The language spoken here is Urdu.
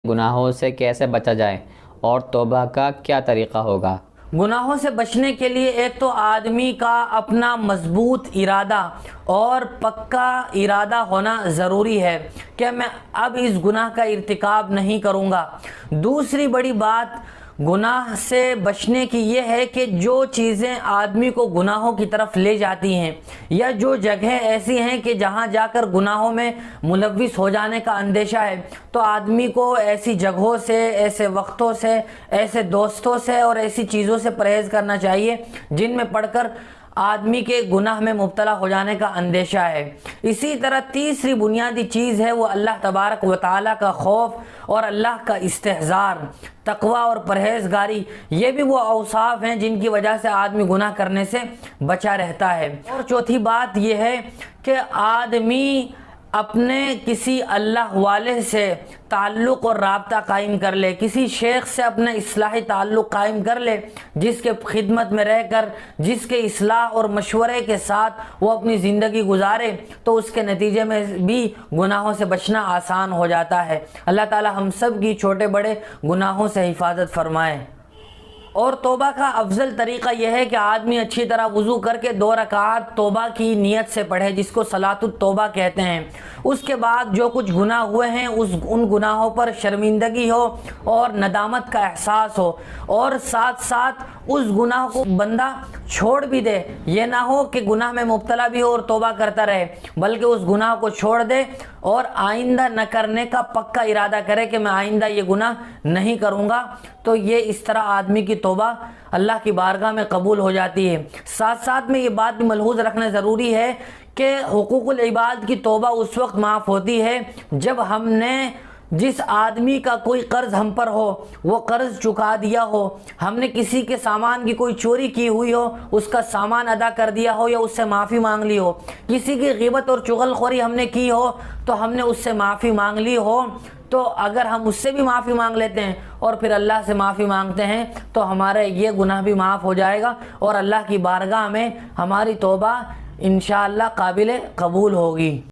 گناہوں سے کیسے بچا جائے اور توبہ کا کیا طریقہ ہوگا؟ گناہوں سے بچنے کے لیے ایک تو آدمی کا اپنا مضبوط ارادہ اور پکا ارادہ ہونا ضروری ہے کہ میں اب اس گناہ کا ارتکاب نہیں کروں گا۔ دوسری بڑی بات گناہ سے بچنے کی یہ ہے کہ جو چیزیں آدمی کو گناہوں کی طرف لے جاتی ہیں یا جو جگہیں ایسی ہیں کہ جہاں جا کر گناہوں میں ملوث ہو جانے کا اندیشہ ہے، تو آدمی کو ایسی جگہوں سے، ایسے وقتوں سے، ایسے دوستوں سے اور ایسی چیزوں سے پرہیز کرنا چاہیے جن میں پڑھ کر آدمی کے گناہ میں مبتلا ہو جانے کا اندیشہ ہے۔ اسی طرح تیسری بنیادی چیز ہے وہ اللہ تبارک و تعالیٰ کا خوف اور اللہ کا استحضار، تقوی اور پرہیزگاری۔ یہ بھی وہ اوصاف ہیں جن کی وجہ سے آدمی گناہ کرنے سے بچا رہتا ہے۔ اور چوتھی بات یہ ہے کہ آدمی اپنے کسی اللہ والے سے تعلق اور رابطہ قائم کر لے، کسی شیخ سے اپنا اصلاحی تعلق قائم کر لے، جس کے خدمت میں رہ کر، جس کے اصلاح اور مشورے کے ساتھ وہ اپنی زندگی گزارے، تو اس کے نتیجے میں بھی گناہوں سے بچنا آسان ہو جاتا ہے۔ اللہ تعالی ہم سب کی چھوٹے بڑے گناہوں سے حفاظت فرمائے۔ اور توبہ کا افضل طریقہ یہ ہے کہ آدمی اچھی طرح وضو کر کے 2 رکعات توبہ کی نیت سے پڑھے، جس کو صلاۃ التوبہ کہتے ہیں۔ اس کے بعد جو کچھ گناہ ہوئے ہیں ان گناہوں پر شرمندگی ہو اور ندامت کا احساس ہو، اور ساتھ ساتھ اس گناہ کو بندہ چھوڑ بھی دے۔ یہ نہ ہو کہ گناہ میں مبتلا بھی ہو اور توبہ کرتا رہے، بلکہ اس گناہ کو چھوڑ دے اور آئندہ نہ کرنے کا پکا ارادہ کرے کہ میں آئندہ یہ گناہ نہیں کروں گا۔ تو یہ اس طرح آدمی کی توبہ اللہ کی بارگاہ میں قبول ہو جاتی ہے۔ ساتھ ساتھ میں یہ بات بھی ملحوظ رکھنا ضروری ہے کہ حقوق العباد کی توبہ اس وقت معاف ہوتی ہے جب ہم نے جس آدمی کا کوئی قرض ہم پر ہو وہ قرض چکا دیا ہو، ہم نے کسی کے سامان کی کوئی چوری کی ہوئی ہو، اس کا سامان ادا کر دیا ہو یا اس سے معافی مانگ لی ہو، کسی کی غیبت اور چغل خوری ہم نے کی ہو تو ہم نے اس سے معافی مانگ لی ہو۔ تو اگر ہم اس سے بھی معافی مانگ لیتے ہیں اور پھر اللہ سے معافی مانگتے ہیں تو ہمارا یہ گناہ بھی معاف ہو جائے گا اور اللہ کی بارگاہ میں ہماری توبہ انشاءاللہ قابل قبول ہوگی۔